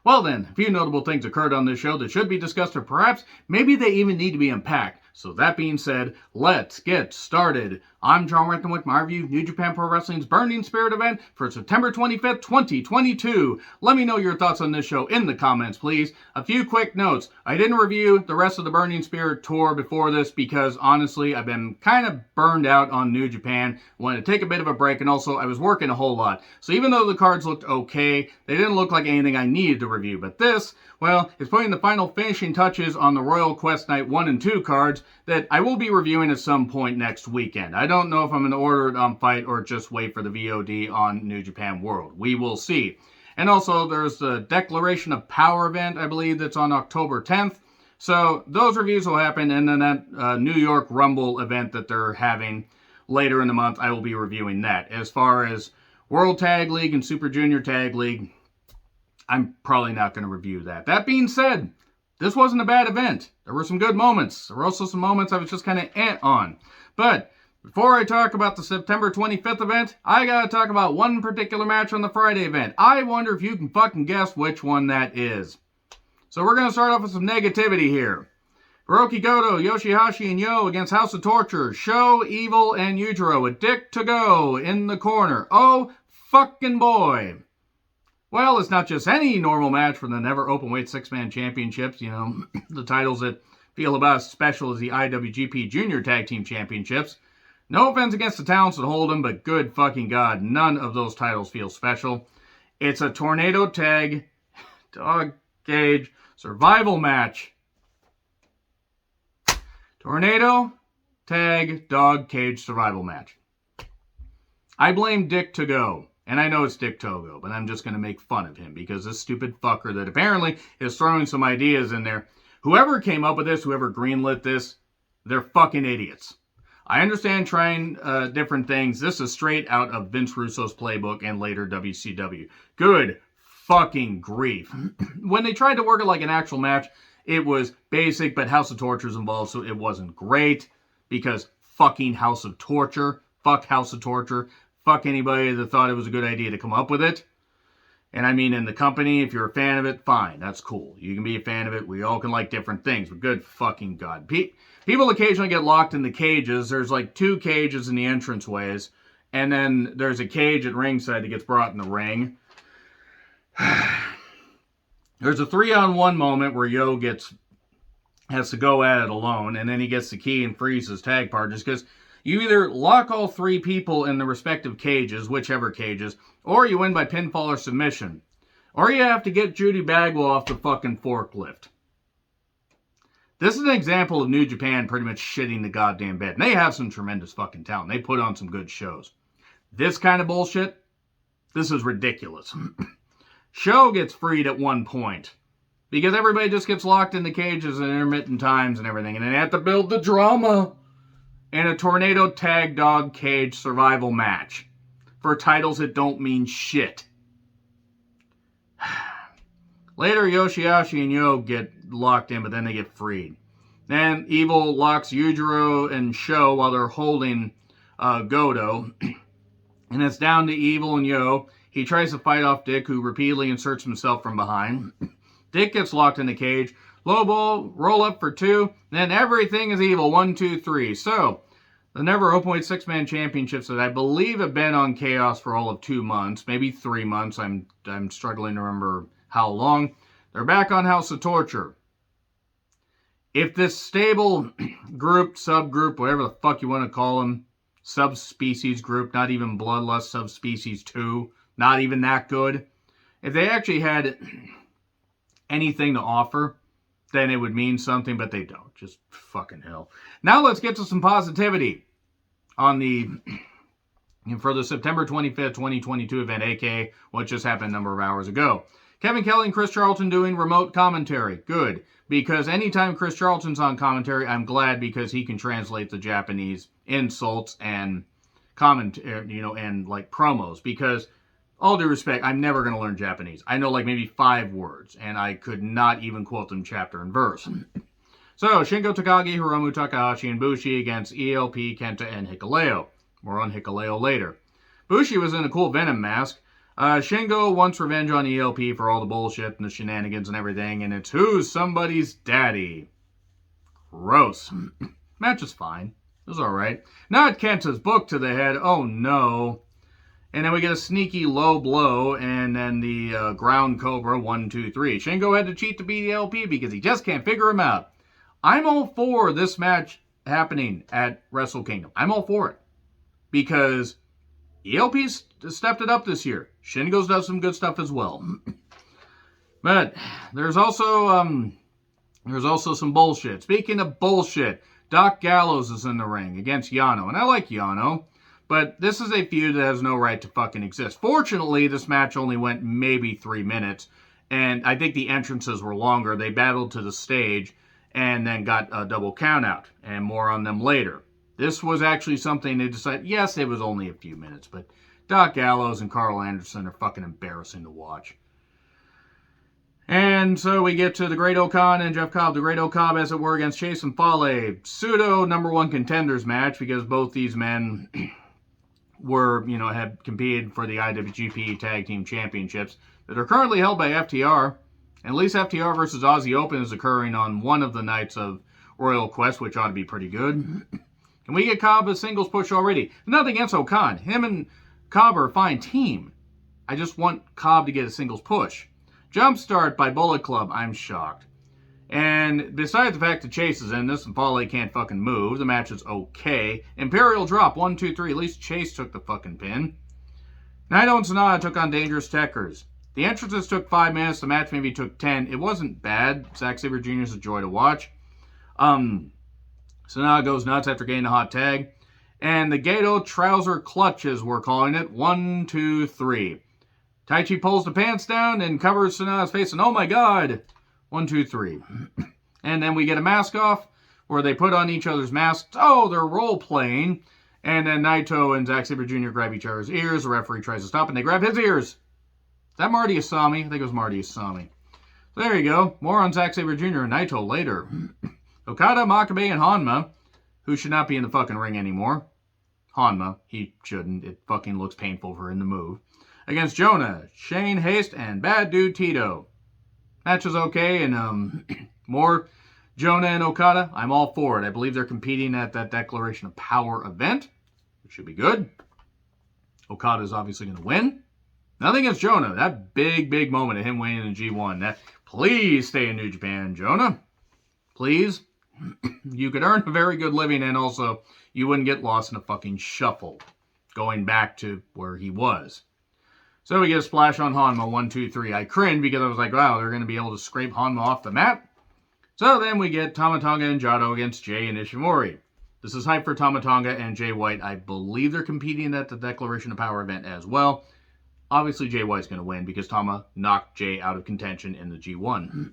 Well then, a few notable things occurred on this show that should be discussed, or perhaps maybe they even need to be unpacked. So that being said, let's get started. I'm John Renton with my review of New Japan Pro Wrestling's Burning Spirit event for September 25th, 2022. Let me know your thoughts on this show in the comments, please. A few quick notes. I didn't review the rest of the Burning Spirit tour before this because, honestly, I've been kind of burned out on New Japan. Wanted to take a bit of a break, and also I was working a whole lot. So even though the cards looked okay, they didn't look like anything I needed to review. But this, well, is putting the final finishing touches on the Royal Quest Night 1 and 2 cards that I will be reviewing at some point next weekend. I don't know if I'm going to order it on Fight or just wait for the VOD on New Japan World. We will see. And also, there's the Declaration of Power event, I believe, that's on October 10th. So those reviews will happen, and then that New York Rumble event that they're having later in the month, I will be reviewing that. As far as World Tag League and Super Junior Tag League, I'm probably not going to review that. That being said, this wasn't a bad event. There were some good moments. There were also some moments I was just kind of on. But before I talk about the September 25th event, I gotta talk about one particular match on the Friday event. I wonder if you can fucking guess which one that is. So we're gonna start off with some negativity here. Hiroki Goto, Yoshihashi, and Yo against House of Torture, Sho, Evil, and Yujiro with Dick to go in the corner. Oh, fucking boy. Well, it's not just any normal match for the Never Openweight Six-Man Championships, you know, the titles that feel about as special as the IWGP Junior Tag Team Championships. No offense against the talents that hold them, but good fucking God, none of those titles feel special. It's a tornado tag, dog cage, survival match. Tornado tag, dog cage, survival match. I blame Dick to go. And I know it's Dick Togo, but I'm just going to make fun of him because this stupid fucker that apparently is throwing some ideas in there. Whoever came up with this, whoever greenlit this, they're fucking idiots. I understand trying different things. This is straight out of Vince Russo's playbook and later WCW. Good fucking grief. When they tried to work it like an actual match, it was basic, but House of Torture is involved, so it wasn't great because fucking House of Torture. Fuck House of Torture. Fuck anybody that thought it was a good idea to come up with it. And I mean, in the company, if you're a fan of it, fine. That's cool. You can be a fan of it. We all can like different things. But good fucking God. People occasionally get locked in the cages. There's like 2 cages in the entranceways. And then there's a cage at ringside that gets brought in the ring. There's a 3-on-1 moment where Yo has to go at it alone. And then he gets the key and frees his tag partners because you either lock all 3 people in the respective cages, whichever cages, or you win by pinfall or submission. Or you have to get Judy Bagwell off the fucking forklift. This is an example of New Japan pretty much shitting the goddamn bed. And they have some tremendous fucking talent. They put on some good shows. This kind of bullshit, this is ridiculous. Sho gets freed at one point. Because everybody just gets locked in the cages at intermittent times and everything. And they have to build the drama. And a tornado tag dog cage survival match for titles that don't mean shit. Later, Yoshihashi and Yo get locked in, but then they get freed. Then Evil locks Yujiro and Sho while they're holding Goto. And it's down to Evil and Yo. He tries to fight off Dick, who repeatedly inserts himself from behind. Dick gets locked in the cage. Low ball, roll up for 2, then everything is evil, 1, 2, 3. So, the Never Openweight Six-Man Championships that I believe have been on Chaos for all of 2 months, maybe 3 months, I'm struggling to remember how long. They're back on House of Torture. If this stable group, subgroup, whatever the fuck you want to call them, subspecies group, not even Bloodlust Subspecies 2, not even that good, if they actually had anything to offer, then it would mean something, but they don't. Just fucking hell. Now let's get to some positivity on for the September 25th, 2022 event, aka what just happened a number of hours ago. Kevin Kelly and Chris Charlton doing remote commentary. Good. Because anytime Chris Charlton's on commentary, I'm glad because he can translate the Japanese insults and commentary, and like promos. Because all due respect, I'm never going to learn Japanese. I know like maybe 5 words, and I could not even quote them chapter and verse. So, Shingo Takagi, Hiromu Takahashi, and Bushi against ELP, Kenta, and Hikuleo. More on Hikuleo later. Bushi was in a cool Venom mask. Shingo wants revenge on ELP for all the bullshit and the shenanigans and everything, and it's who's somebody's daddy. Gross. Match is fine. It was alright. Not Kenta's book to the head. Oh no. And then we get a sneaky low blow, and then the ground cobra, 1, 2, 3. Shingo had to cheat to beat ELP because he just can't figure him out. I'm all for this match happening at Wrestle Kingdom. I'm all for it. Because ELP's stepped it up this year. Shingo's does some good stuff as well. But there's also some bullshit. Speaking of bullshit, Doc Gallows is in the ring against Yano. And I like Yano. But this is a feud that has no right to fucking exist. Fortunately, this match only went maybe 3 minutes. And I think the entrances were longer. They battled to the stage and then got a double countout. And more on them later. This was actually something they decided, yes, it was only a few minutes. But Doc Gallows and Carl Anderson are fucking embarrassing to watch. And so we get to the Great O-Khan and Jeff Cobb. The Great O-Khan, as it were, against Chase and Fale. Pseudo number 1 contenders match because both these men were, had competed for the IWGP Tag Team Championships that are currently held by FTR. And at least FTR versus Aussie Open is occurring on one of the nights of Royal Quest, which ought to be pretty good. Can we get Cobb a singles push already? Nothing against O-Khan. Him and Cobb are a fine team. I just want Cobb to get a singles push. Jumpstart by Bullet Club. I'm shocked. And besides the fact that Chase is in this and Fale can't fucking move, the match is okay. Imperial Drop, 1, 2, 3. At least Chase took the fucking pin. Naito and Sanada took on Dangerous Tekkers. The entrances took 5 minutes. The match maybe took 10. It wasn't bad. Zack Sabre Jr. is a joy to watch. Sanada goes nuts after getting a hot tag. And the Gato Trouser Clutches, we're calling it. 1, 2, 3. Taichi pulls the pants down and covers Sanada's face. And oh my god! 1, 2, 3. And then we get a mask off where they put on each other's masks. Oh, they're role-playing. And then Naito and Zack Sabre Jr. grab each other's ears. The referee tries to stop and they grab his ears. Is that Marty Asami? I think it was Marty Asami. So there you go. More on Zack Sabre Jr. and Naito later. Okada, Makabe, and Hanma, who should not be in the fucking ring anymore. Hanma, he shouldn't. It fucking looks painful for him to move. Against Jonah, Shane Haste, and Bad Dude Tito. Match was okay, and more Jonah and Okada. I'm all for it. I believe they're competing at that Declaration of Power event, which should be good. Okada is obviously going to win. Nothing against Jonah. That big moment of him winning in G1. Please stay in New Japan, Jonah. Please. You could earn a very good living, and also you wouldn't get lost in a fucking shuffle going back to where he was. So we get a splash on Hanma, 1, 2, 3. I cringed because I was like, wow, they're going to be able to scrape Hanma off the mat. So then we get Tama Tonga and Jado against Jay and Ishimori. This is hype for Tama Tonga and Jay White. I believe they're competing at the Declaration of Power event as well. Obviously, Jay White's going to win because Tama knocked Jay out of contention in the G1.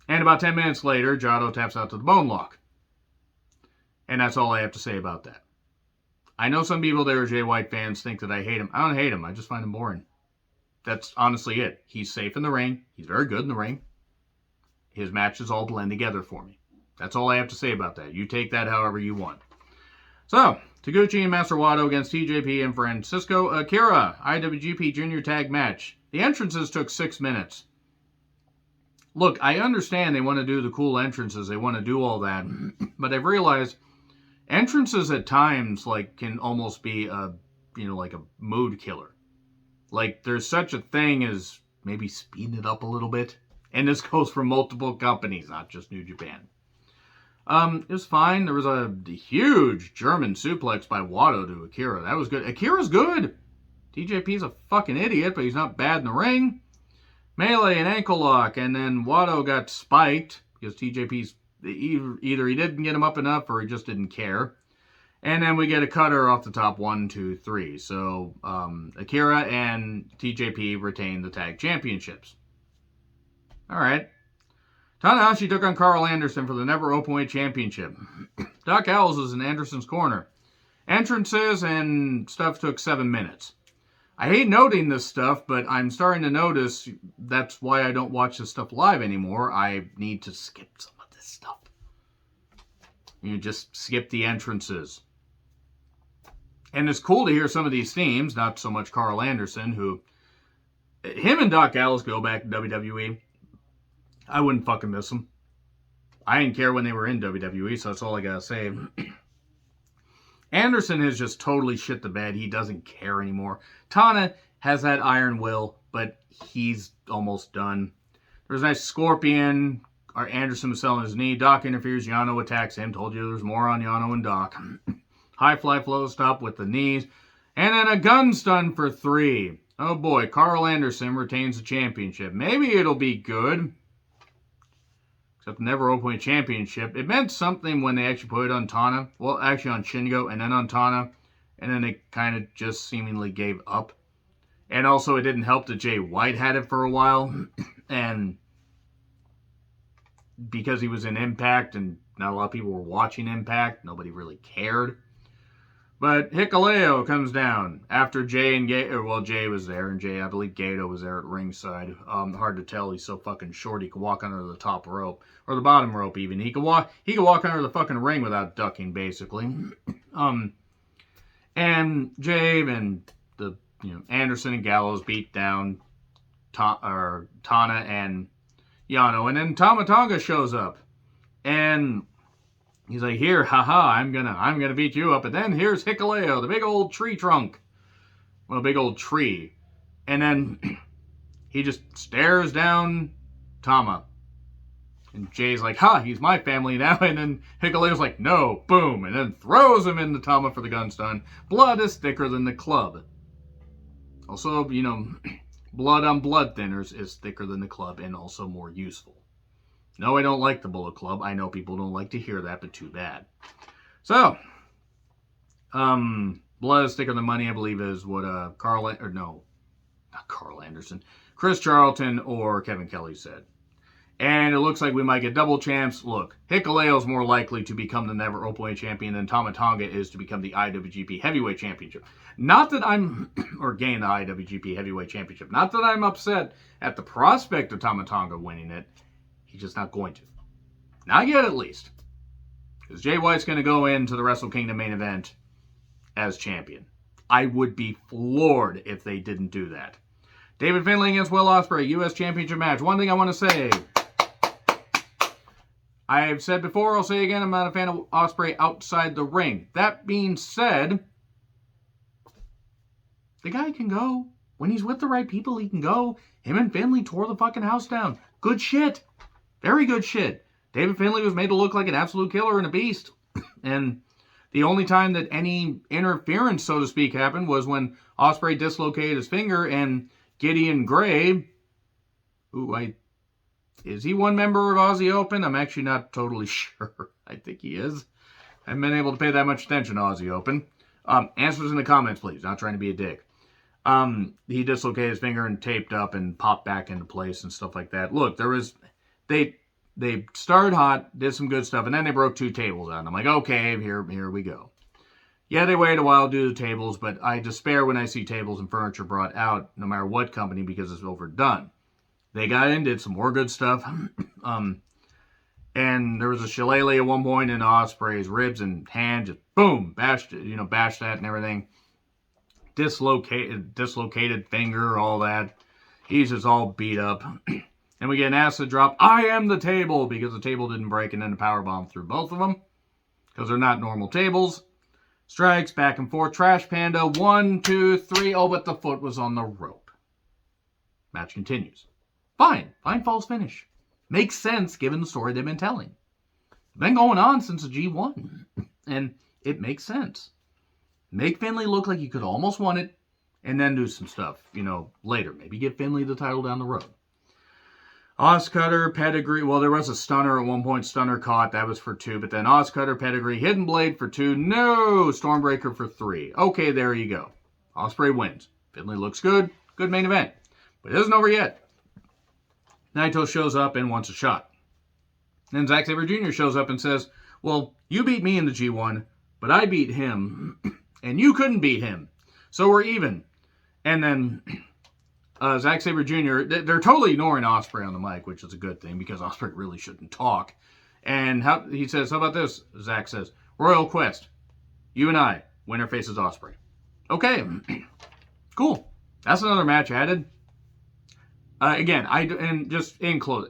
And about 10 minutes later, Jado taps out to the Bone Lock. And that's all I have to say about that. I know some people that are Jay White fans think that I hate him. I don't hate him. I just find him boring. That's honestly it. He's safe in the ring. He's very good in the ring. His matches all blend together for me. That's all I have to say about that. You take that however you want. So, Taguchi and Master Wato against TJP and Francisco Akira. IWGP Junior Tag Match. The entrances took 6 minutes. Look, I understand they want to do the cool entrances. They want to do all that. But I've realized entrances at times can almost be a mood killer. There's such a thing as maybe speeding it up a little bit. And this goes for multiple companies, not just New Japan. It was fine. There was a huge German suplex by Wato to Akira. That was good. Akira's good. TJP's a fucking idiot, but he's not bad in the ring. Melee and ankle lock, and then Wato got spiked because TJP's either he didn't get him up enough or he just didn't care. And then we get a cutter off the top, 1, 2, 3. So Akira and TJP retain the tag championships. All right. Tanahashi took on Carl Anderson for the Never Openweight Championship. Doc Gallows was in Anderson's corner. Entrances and stuff took 7 minutes. I hate noting this stuff, but I'm starting to notice that's why I don't watch this stuff live anymore. I need to skip some of this stuff. You just skip the entrances. And it's cool to hear some of these themes, not so much Carl Anderson, who him and Doc Gallows go back to WWE. I wouldn't fucking miss them. I didn't care when they were in WWE, so that's all I gotta say. Anderson has just totally shit the bed. He doesn't care anymore. Tana has that iron will, but he's almost done. There's a nice scorpion. Anderson was selling his knee. Doc interferes. Yano attacks him. Told you there's more on Yano and Doc. High fly flow stop with the knees. And then a gun stun for 3. Oh boy, Carl Anderson retains the championship. Maybe it'll be good. Except never openly championship. It meant something when they actually put it on Tana. Well, actually on Shingo and then on Tana. And then it kind of just seemingly gave up. And also it didn't help that Jay White had it for a while. And because he was in Impact and not a lot of people were watching Impact, nobody really cared. But Hikuleo comes down after Jay and Gato. Well, Jay was there, and I believe Gato was there at ringside. Hard to tell. He's so fucking short. He could walk under the top rope or the bottom rope. Even he could walk under the fucking ring without ducking, basically. And Jay and the Anderson and Gallows beat down Tana and Yano, and then Tama Tonga shows up, and he's like, "Here, haha, I'm gonna beat you up." And then here's Hikuleo, the big old tree trunk. Well, big old tree. And then he just stares down Tama. And Jay's like, "Ha, he's my family now." And then Hikuleo's like, "No," boom. And then throws him into Tama for the gun stun. Blood is thicker than the club. Also, blood on blood thinners is thicker than the club and also more useful. No, I don't like the Bullet Club. I know people don't like to hear that, but too bad. So, blood is thicker than money, I believe, is what Chris Charlton or Kevin Kelly said. And it looks like we might get double champs. Look, Hikuleo's more likely to become the Never Openweight champion than Tama Tonga is to become the IWGP Heavyweight Championship. Not that I'm, or gain the IWGP Heavyweight Championship. Not that I'm upset at the prospect of Tama Tonga winning it. He's just not going to. Not yet, at least. Because Jay White's going to go into the Wrestle Kingdom main event as champion. I would be floored if they didn't do that. David Finlay against Will Ospreay, U.S. Championship match. One thing I want to say. I've said before, I'll say again, I'm not a fan of Ospreay outside the ring. That being said, the guy can go. When he's with the right people, he can go. Him and Finlay tore the fucking house down. Good shit. Very good shit. David Finlay was made to look like an absolute killer and a beast. And the only time that any interference, so to speak, happened was when Ospreay dislocated his finger and Gideon Gray, is he one member of Aussie Open? I'm actually not totally sure. I think he is. I haven't been able to pay that much attention to Aussie Open. Answers in the comments, please. Not trying to be a dick. He dislocated his finger and taped up and popped back into place and stuff like that. Look, they started hot, did some good stuff, and then they broke 2 tables out. And I'm like, okay, here we go. Yeah, they waited a while to do the tables, but I despair when I see tables and furniture brought out, no matter what company, because it's overdone. They got in, did some more good stuff. And there was a shillelagh at one point in Ospreay's ribs and hand, just boom, bashed that and everything. Dislocated finger, all that. He's just all beat up. And we get an acid drop. I am the table, because the table didn't break, and then the powerbomb through both of them. Because they're not normal tables. Strikes, back and forth. Trash Panda, 1, 2, 3. Oh, but the foot was on the rope. Match continues. Fine false finish. Makes sense given the story they've been telling. Been going on since the G1. And it makes sense. Make Finlay look like he could almost won it, and then do some stuff, later. Maybe get Finlay the title down the road. Oscutter, Pedigree. Well, there was a stunner at one point. Stunner caught. That was for 2. But then Oscutter, Pedigree, Hidden Blade for 2. No! Stormbreaker for 3. Okay, there you go. Ospreay wins. Finlay looks good. Good main event. But it isn't over yet. Naito shows up and wants a shot. Then Zack Sabre Jr. shows up and says, well, you beat me in the G1, but I beat him, and you couldn't beat him. So we're even. And then Zack Sabre Jr., they're totally ignoring Ospreay on the mic, which is a good thing, because Ospreay really shouldn't talk. And he says, how about this? Zack says, Royal Quest, you and I, winner faces Ospreay. Okay, cool. That's another match added. Again, and just in close,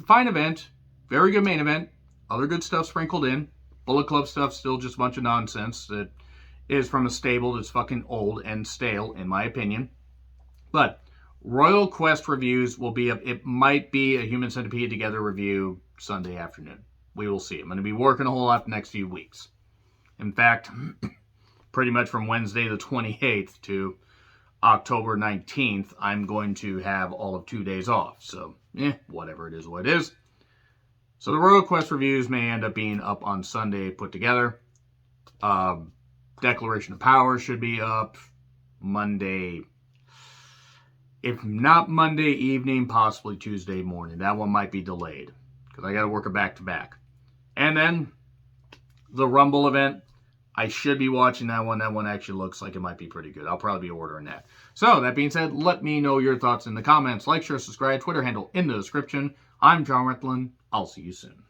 fine event, very good main event, other good stuff sprinkled in. Bullet Club stuff still just a bunch of nonsense that is from a stable that's fucking old and stale, in my opinion. But Royal Quest reviews will be it might be a Human Centipede Together review Sunday afternoon. We will see. I'm going to be working a whole lot the next few weeks. In fact, pretty much from Wednesday the 28th to October 19th, I'm going to have all of 2 days off. So, whatever it is, what it is. So the Royal Quest reviews may end up being up on Sunday put together. Declaration of Power should be up Monday. If not Monday evening, possibly Tuesday morning. That one might be delayed because I got to work a back-to-back. And then the Rumble event, I should be watching that one. That one actually looks like it might be pretty good. I'll probably be ordering that. So, that being said, let me know your thoughts in the comments. Like, share, subscribe, Twitter handle in the description. I'm John Rethlin. I'll see you soon.